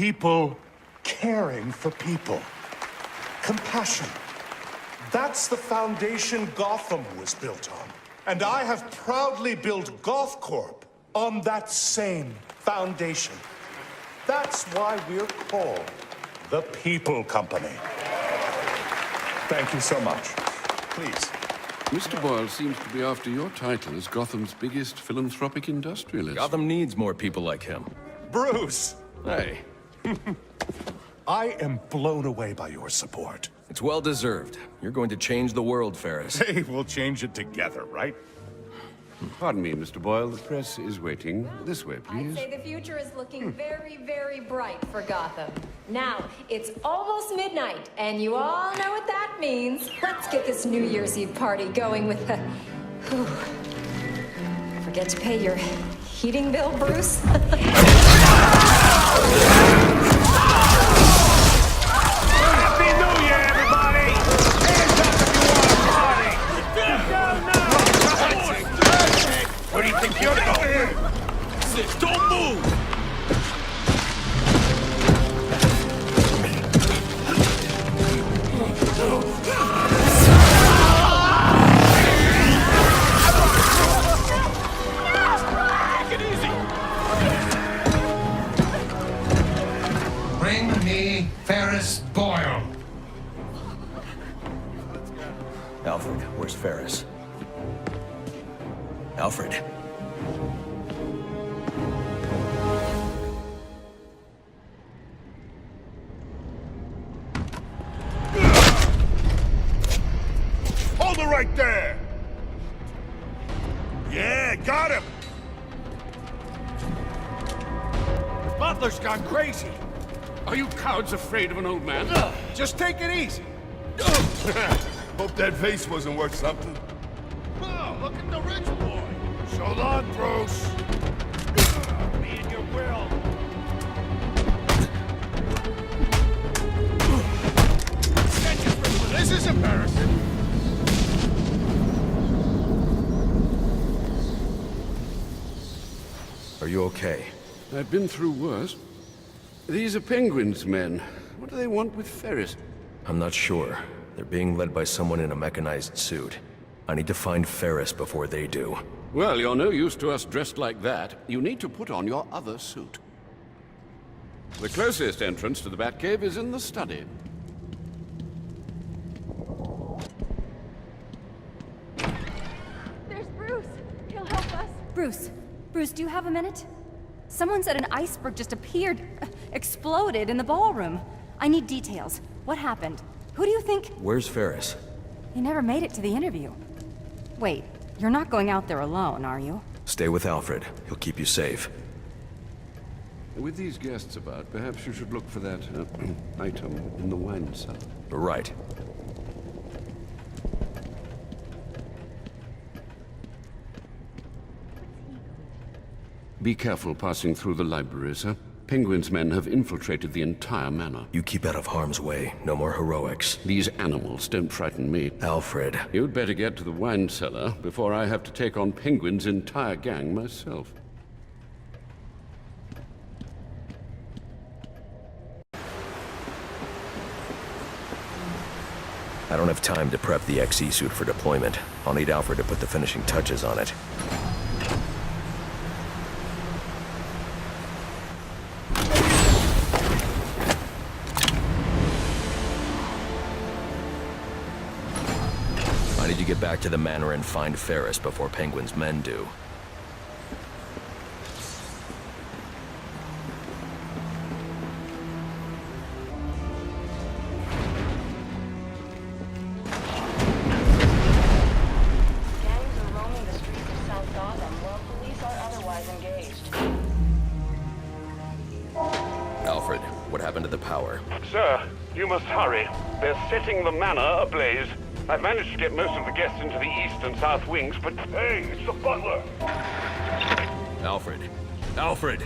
People caring for people. Compassion. That's the foundation Gotham was built on. And I have proudly built GothCorp on that same foundation. That's why we're called the People Company. Thank you so much. Please. Mr. Boyle seems to be after your title as Gotham's biggest philanthropic industrialist. Gotham needs more people like him. Bruce! Hey, I am blown away by your support. it's well deserved. You're going to change the world, Ferris. Hey, we'll change it together, right? Pardon me, Mr. Boyle. The press is waiting. This way, please. I'd say the future is looking very, very bright for Gotham. Now, it's almost midnight, and you all know what that means. Let's get this New Year's Eve party going with a... Whew. Forget to pay your heating bill, Bruce? Happy New Year, everybody! Hands up if you want to party! Get down now! Where do you think you're going? Don't move! Take it easy! Bring me Ferris Boyle. Alfred, where's Ferris? Alfred. Hold it right there! Yeah, got him! Butler's gone crazy. Are you cowards afraid of an old man? Just take it easy. Hope that vase wasn't worth something. Oh, look at the rich boy. So long, Bruce. Me and your will. This is embarrassing. Are you okay? I've been through worse. These are Penguin's men. What do they want with Ferris? I'm not sure. They're being led by someone in a mechanized suit. I need to find Ferris before they do. Well, you're no use to us dressed like that. You need to put on your other suit. The closest entrance to the Batcave is in the study. There's Bruce. He'll help us. Bruce, do you have a minute? Someone said an iceberg just appeared, exploded in the ballroom. I need details. What happened? Who do you think? Where's Ferris? He never made it to the interview. Wait, you're not going out there alone, are you? Stay with Alfred. He'll keep you safe. With these guests about, perhaps you should look for that item in the wine cellar. Right. Be careful passing through the library, sir. Penguin's men have infiltrated the entire manor. You keep out of harm's way. No more heroics. These animals don't frighten me. Alfred. You'd better get to the wine cellar before I have to take on Penguin's entire gang myself. I don't have time to prep the XE suit for deployment. I'll need Alfred to put the finishing touches on it. I need to get back to the manor and find Ferris before Penguin's men do. Gangs are roaming the streets of South Gotham while police are otherwise engaged. Alfred, what happened to the power? Sir, you must hurry. They're setting the manor ablaze. I've managed to get most of the guests into the east and south wings, but... Hey, it's the butler! Alfred. Alfred!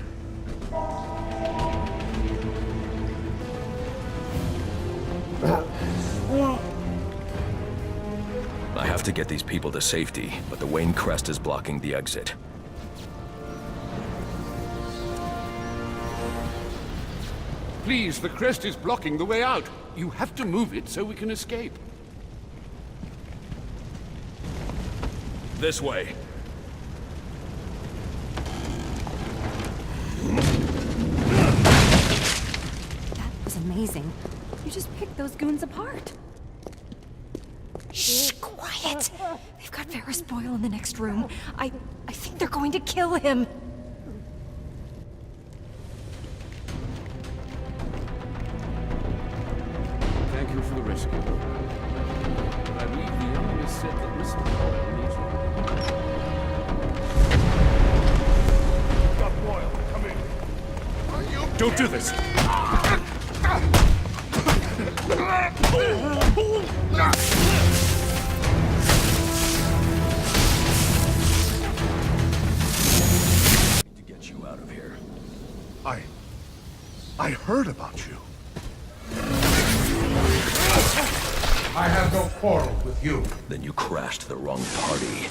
I have to get these people to safety, but the Wayne Crest is blocking the exit. Please, the crest is blocking the way out. You have to move it so we can escape. This way. That was amazing. You just picked those goons apart. Shh, quiet! They've got Ferris Boyle in the next room. I think they're going to kill him. Thank you for the rescue. But I believe the enemy said that Mr. Boyle needs you. Got Boyle, come in. Are you Don't do this! To get you out of here. I heard about you. I have no quarrel with you. Then you crashed the wrong party.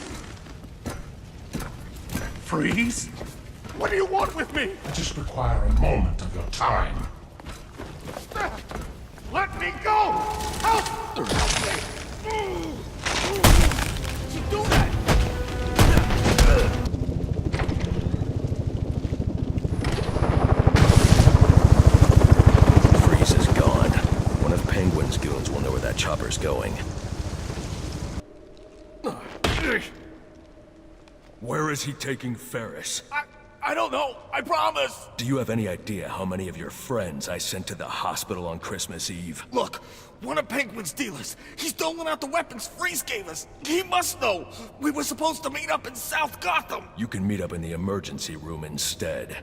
Freeze? What do you want with me? I just require a moment of your time. Let me go! Help! You do that! Freeze is gone. One of Penguin's goons will know where that chopper's going. Where is he taking Ferris? I don't know. I promise. Do you have any idea how many of your friends I sent to the hospital on Christmas Eve? Look, one of Penguin's dealers. He's doling out the weapons Freeze gave us. He must know. We were supposed to meet up in South Gotham. You can meet up in the emergency room instead.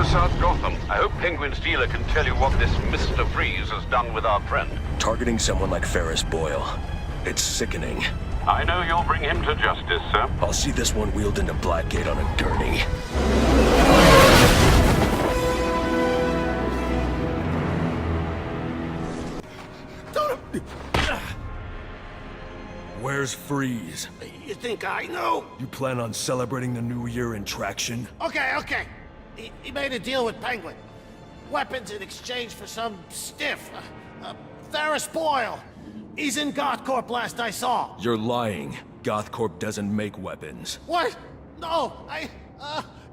South Gotham. I hope Penguin's dealer can tell you what this Mr. Freeze has done with our friend. Targeting someone like Ferris Boyle. It's sickening. I know you'll bring him to justice, sir. I'll see this one wheeled into Blackgate on a gurney. Where's Freeze? You think I know? You plan on celebrating the new year in traction? Okay. He made a deal with Penguin. Weapons in exchange for some stiff. Ferris Boyle. He's in Gothcorp last I saw. You're lying. Gothcorp doesn't make weapons. What? No,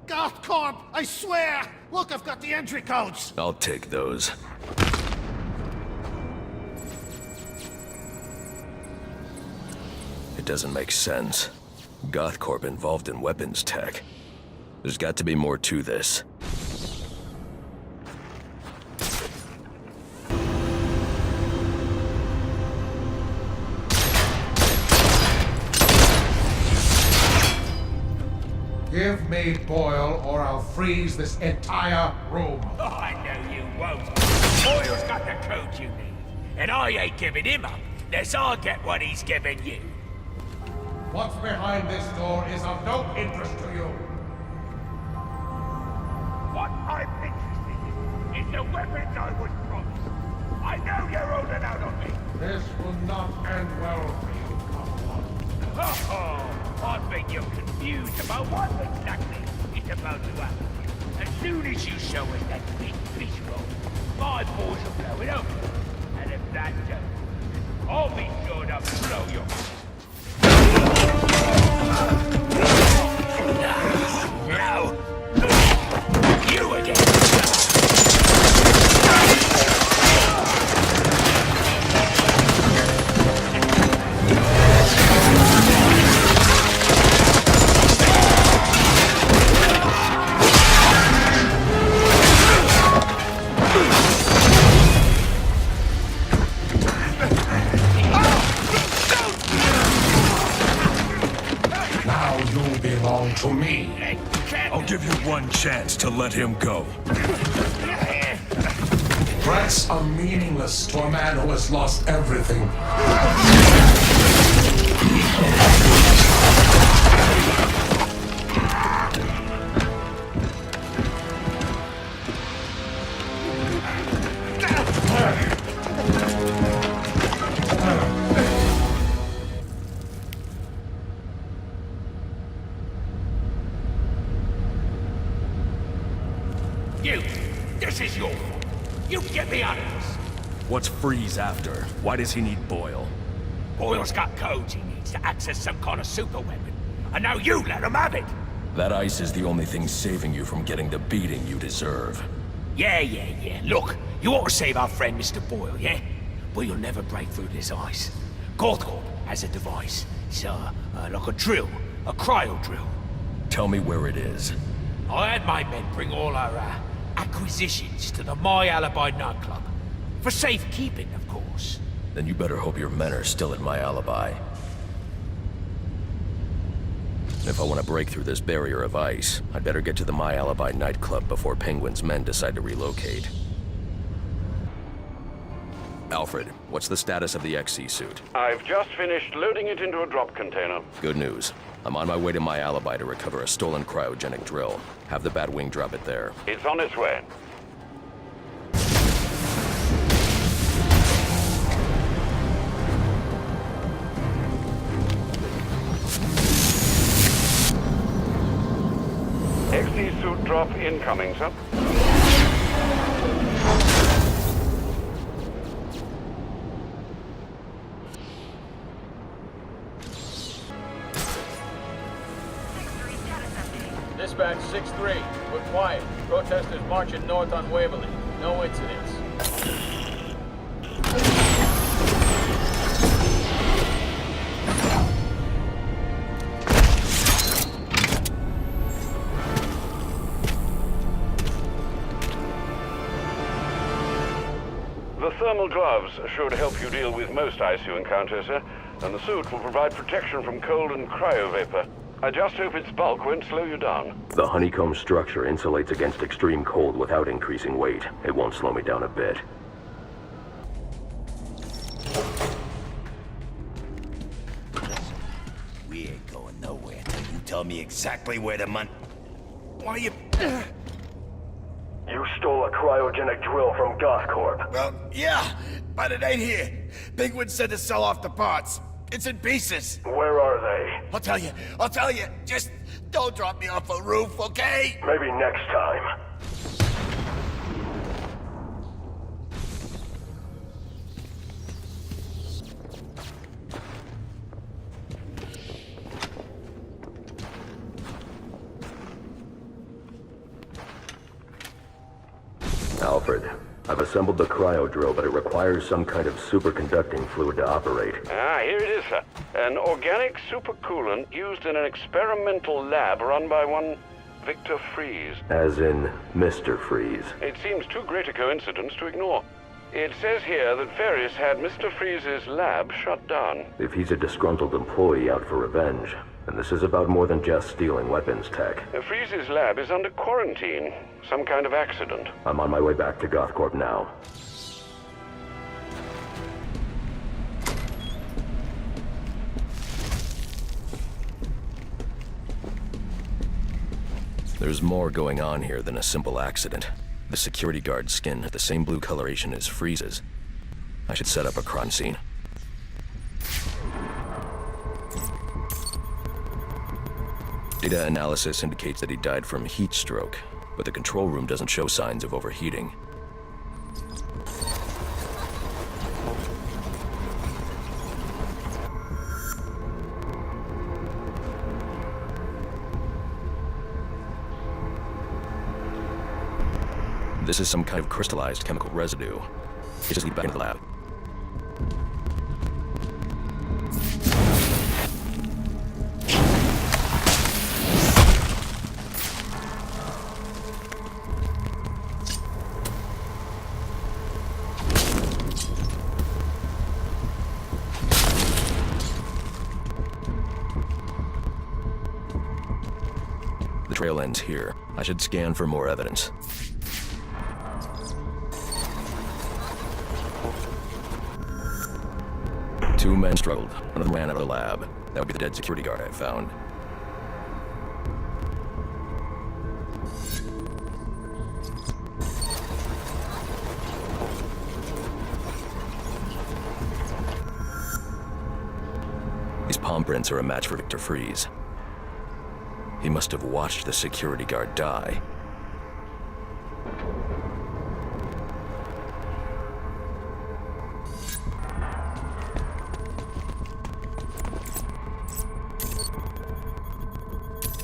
Gothcorp, I swear! Look, I've got the entry codes. I'll take those. It doesn't make sense. Gothcorp involved in weapons tech. There's got to be more to this. Give me Boyle, or I'll freeze this entire room. Oh, I know you won't. Boyle's got the code you need. And I ain't giving him up, unless I get what he's giving you. What's behind this door is of no interest to you. What I'm interested in is the weapons I was promised. I know you're holding out on me. This will not end well for you, Gotham. Oh, I think you're confused about what exactly is about to happen. As soon as you show us that big fish roll, my balls will blow it open. And if that does, I'll be sure to blow your... Now, you again. Now you belong to me. I'll give you one chance to let him go. Threats are meaningless to a man who has lost everything. What's Freeze after? Why does he need Boyle? Boyle's got codes he needs to access some kind of super weapon. And now you let him have it! That ice is the only thing saving you from getting the beating you deserve. Yeah. Look, you ought to save our friend Mr. Boyle, yeah? But you'll never break through this ice. Gotham has a device. It's like a drill. A cryo drill. Tell me where it is. I had my men bring all our acquisitions to the My Alibi nightclub. For safekeeping, of course. Then you better hope your men are still at My Alibi. If I want to break through this barrier of ice, I'd better get to the My Alibi nightclub before Penguin's men decide to relocate. Alfred, what's the status of the XC suit? I've just finished loading it into a drop container. Good news. I'm on my way to My Alibi to recover a stolen cryogenic drill. Have the Batwing drop it there. It's on its way. XC suit drop incoming, sir. Dispatch 6-3. We're quiet. Protesters marching north on Waverly. No incidents. The thermal gloves should help you deal with most ice you encounter, sir, and the suit will provide protection from cold and cryovapor. I just hope its bulk won't slow you down. The honeycomb structure insulates against extreme cold without increasing weight. It won't slow me down a bit. We ain't going nowhere till you tell me exactly where the money... Why you... You stole a cryogenic drill from Gothcorp. Well, yeah, but it ain't here. Penguin said to sell off the parts. It's in pieces. Where are they? I'll tell you. Just don't drop me off a roof, okay? Maybe next time. Alfred, I've assembled the cryo drill, but it requires some kind of superconducting fluid to operate. Here it is, sir. An organic supercoolant used in an experimental lab run by one Victor Freeze. As in Mr. Freeze. It seems too great a coincidence to ignore. It says here that Ferris had Mr. Freeze's lab shut down. If he's a disgruntled employee out for revenge, then this is about more than just stealing weapons tech. Freeze's lab is under quarantine. Some kind of accident. I'm on my way back to Gothcorp now. There's more going on here than a simple accident. The security guard's skin had the same blue coloration as Freeze's. I should set up a crime scene. Data analysis indicates that he died from heat stroke, but the control room doesn't show signs of overheating. This is some kind of crystallized chemical residue. It just lead back into the lab. The trail ends here. I should scan for more evidence. Two men struggled. One of them ran out of the lab. That would be the dead security guard I found. These palm prints are a match for Victor Freeze. He must have watched the security guard die.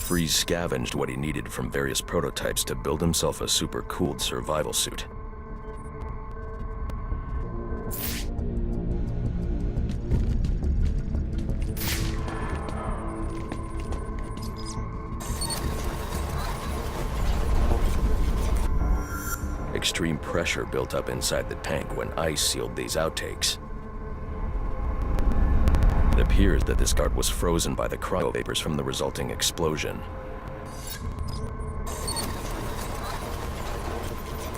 Freeze scavenged what he needed from various prototypes to build himself a super-cooled survival suit. Extreme pressure built up inside the tank when ice sealed these outtakes. It appears that this guard was frozen by the cryovapors from the resulting explosion.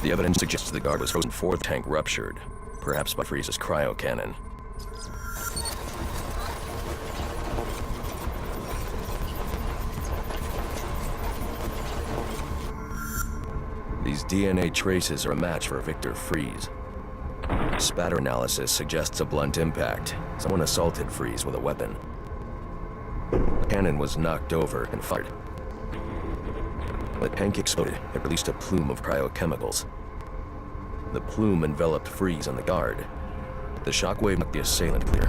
The evidence suggests the guard was frozen before the tank ruptured, perhaps by Freeze's cryo cannon. These DNA traces are a match for Victor Freeze. Spatter analysis suggests a blunt impact. Someone assaulted Freeze with a weapon. The cannon was knocked over and fired. When the tank exploded, it released a plume of cryochemicals. The plume enveloped Freeze and the guard. The shockwave knocked the assailant clear.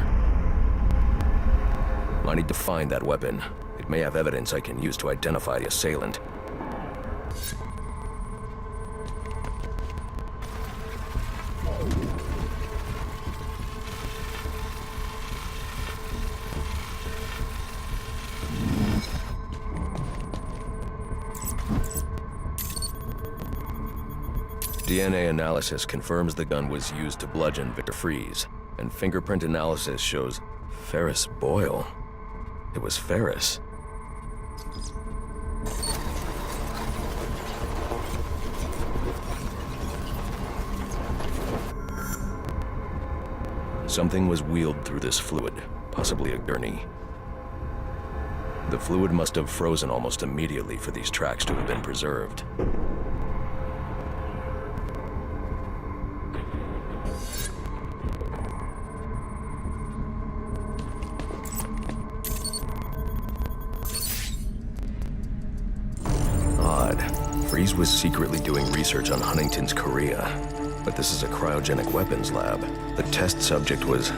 I need to find that weapon. It may have evidence I can use to identify the assailant. DNA analysis confirms the gun was used to bludgeon Victor Freeze, and fingerprint analysis shows Ferris Boyle. It was Ferris. Something was wheeled through this fluid, possibly a gurney. The fluid must have frozen almost immediately for these tracks to have been preserved. Freeze was secretly doing research on Huntington's Korea, but this is a cryogenic weapons lab. The test subject was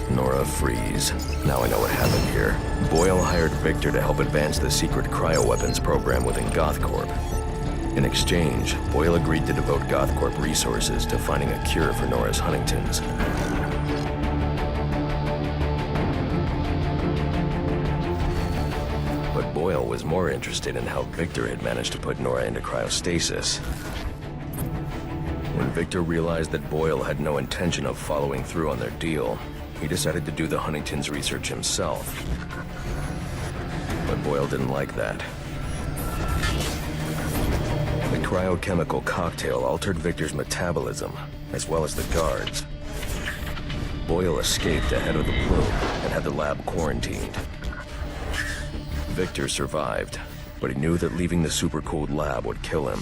Nora Freeze. Now I know what happened here. Boyle hired Victor to help advance the secret cryoweapons program within GothCorp. In exchange, Boyle agreed to devote GothCorp resources to finding a cure for Nora's Huntington's. But Boyle was more interested in how Victor had managed to put Nora into cryostasis. When Victor realized that Boyle had no intention of following through on their deal, he decided to do the Huntington's research himself. But Boyle didn't like that. The cryochemical cocktail altered Victor's metabolism, as well as the guards. Boyle escaped ahead of the plume and had the lab quarantined. Victor survived, but he knew that leaving the supercooled lab would kill him.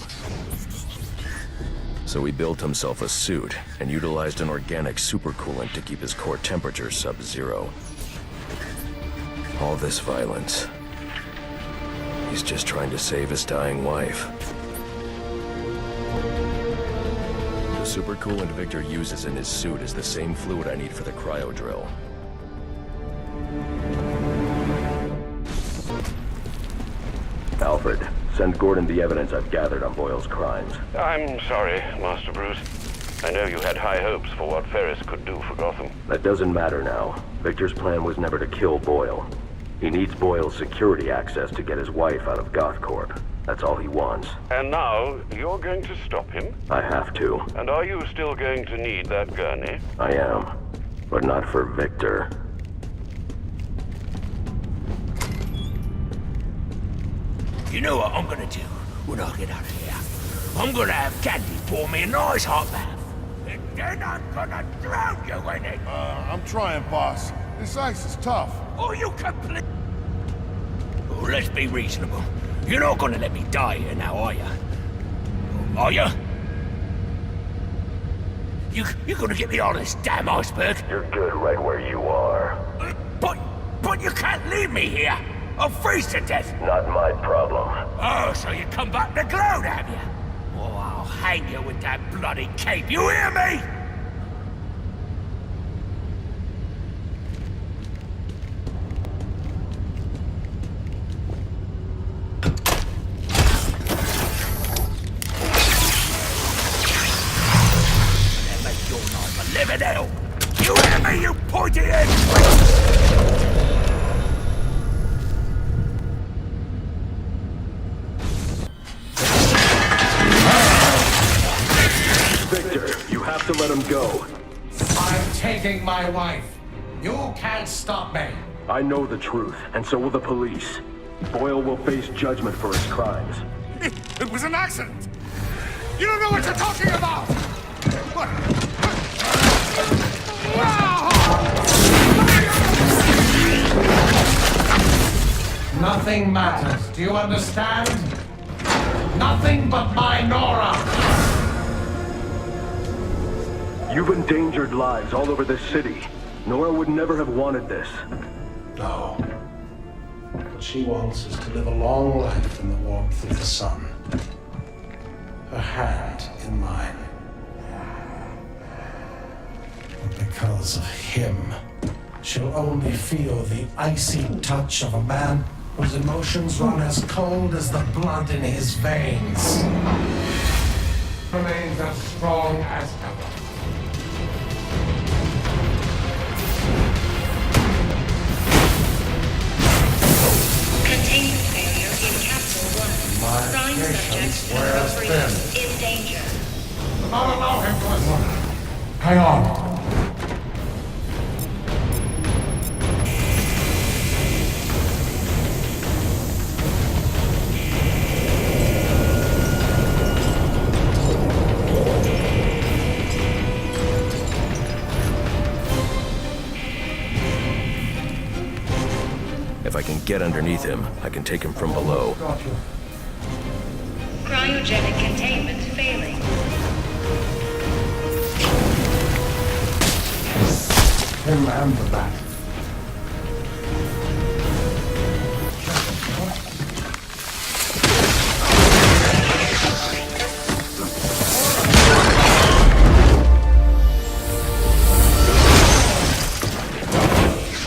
So he built himself a suit and utilized an organic supercoolant to keep his core temperature sub-zero. All this violence. He's just trying to save his dying wife. The supercoolant Victor uses in his suit is the same fluid I need for the cryo drill. Alfred, send Gordon the evidence I've gathered on Boyle's crimes. I'm sorry, Master Bruce. I know you had high hopes for what Ferris could do for Gotham. That doesn't matter now. Victor's plan was never to kill Boyle. He needs Boyle's security access to get his wife out of GothCorp. That's all he wants. And now, you're going to stop him? I have to. And are you still going to need that gurney? I am. But not for Victor. You know what I'm gonna do when I get out of here? I'm gonna have Candy pour me a nice hot bath. And then I'm gonna drown you in it. I'm trying, boss. This ice is tough. Oh, you complete... Oh, let's be reasonable. You're not gonna let me die here now, are you? Are you? You're gonna get me on this damn iceberg? You're good right where you are. But you can't leave me here. I'll freeze to death. Not my problem. Oh, so you come back to gloat, have you? Oh, I'll hang you with that bloody cape, you hear me? let him go. I'm taking my wife. You can't stop me. I know the truth, and so will the police. Boyle will face judgment for his crimes. It was an accident! You don't know what you're talking about! What? Nothing matters. Do you understand? Nothing but my Nora! You've endangered lives all over this city. Nora would never have wanted this. No. What she wants is to live a long life in the warmth of the sun. Her hand in mine. But because of him, she'll only feel the icy touch of a man whose emotions run as cold as the blood in his veins. Remains as strong as ever. Containment failure in Capsule 1. Prime subject appropriate in danger. Do not allow him to escape. Hang on. If I can get underneath him, I can take him from below. Cryogenic containment failing. Him and the bat.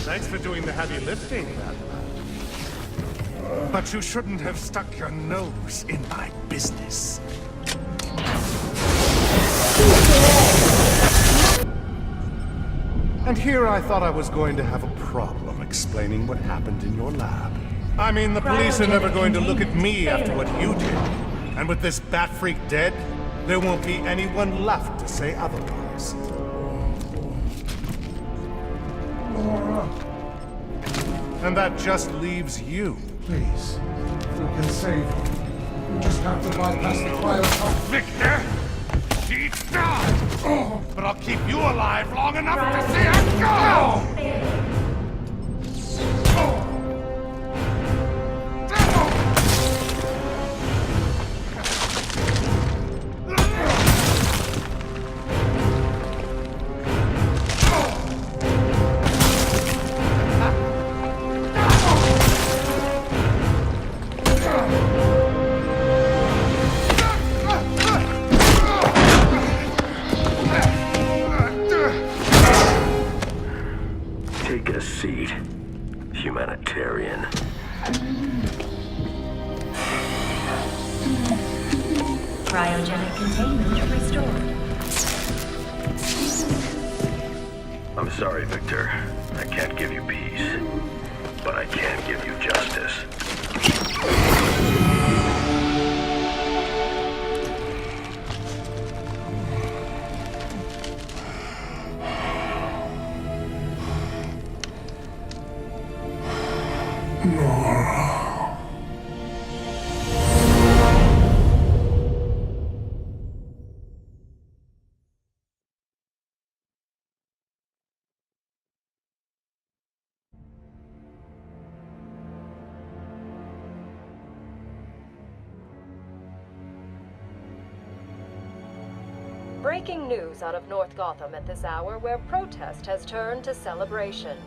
Thanks for doing the heavy lifting, Batman. But you shouldn't have stuck your nose in my business. And here I thought I was going to have a problem explaining what happened in your lab. I mean, the police are never going to look at me after what you did. And with this bat freak dead, there won't be anyone left to say otherwise. And that just leaves you. Please, if we can save him, we just have to bypass the cryo. Victor! She's gone! Oh, but I'll keep you alive long enough to see her go! Take a seat, humanitarian. Cryogenic containment restored. I'm sorry, Victor. I can't give you peace, but I can give you justice. Breaking news out of North Gotham at this hour, where protest has turned to celebration.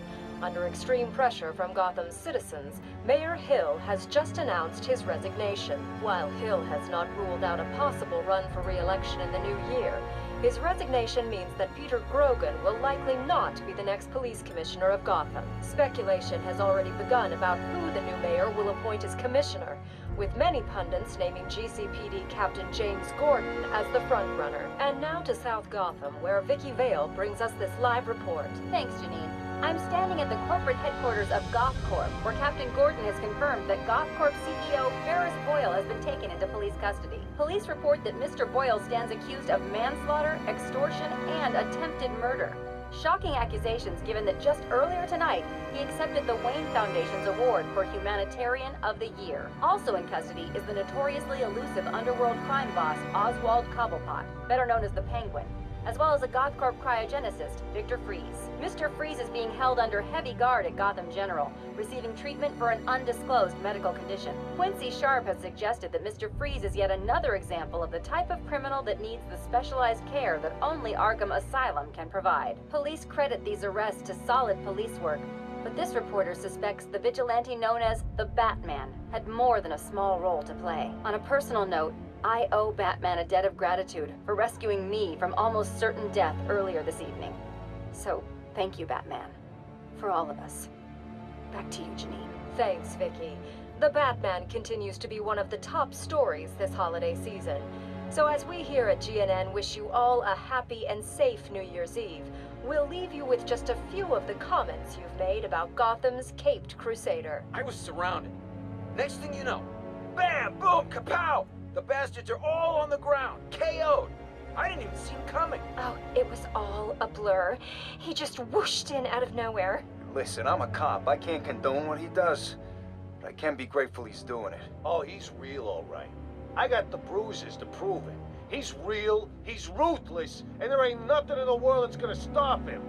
Under extreme pressure from Gotham's citizens, Mayor Hill has just announced his resignation. While Hill has not ruled out a possible run for re-election in the new year, his resignation means that Peter Grogan will likely not be the next police commissioner of Gotham. Speculation has already begun about who the new mayor will appoint as commissioner, with many pundits naming GCPD Captain James Gordon as the frontrunner. And now to South Gotham, where Vicky Vale brings us this live report. Thanks, Janine. I'm standing at the corporate headquarters of GothCorp, where Captain Gordon has confirmed that GothCorp CEO Ferris Boyle has been taken into police custody. Police report that Mr. Boyle stands accused of manslaughter, extortion, and attempted murder. Shocking accusations given that just earlier tonight, he accepted the Wayne Foundation's award for Humanitarian of the Year. Also in custody is the notoriously elusive underworld crime boss, Oswald Cobblepot, better known as the Penguin, as well as a GothCorp cryogenicist, Victor Freeze. Mr. Freeze is being held under heavy guard at Gotham General, receiving treatment for an undisclosed medical condition. Quincy Sharp has suggested that Mr. Freeze is yet another example of the type of criminal that needs the specialized care that only Arkham Asylum can provide. Police credit these arrests to solid police work, but this reporter suspects the vigilante known as the Batman had more than a small role to play. On a personal note, I owe Batman a debt of gratitude for rescuing me from almost certain death earlier this evening. So, thank you, Batman. For all of us. Back to you, Janine. Thanks, Vicky. The Batman continues to be one of the top stories this holiday season. So as we here at GNN wish you all a happy and safe New Year's Eve, we'll leave you with just a few of the comments you've made about Gotham's Caped Crusader. I was surrounded. Next thing you know, bam, boom, kapow! The bastards are all on the ground, KO'd. I didn't even see him coming. Oh, it was all a blur. He just whooshed in out of nowhere. Listen, I'm a cop. I can't condone what he does, but I can be grateful he's doing it. Oh, he's real, all right. I got the bruises to prove it. He's real, he's ruthless, and there ain't nothing in the world that's gonna stop him.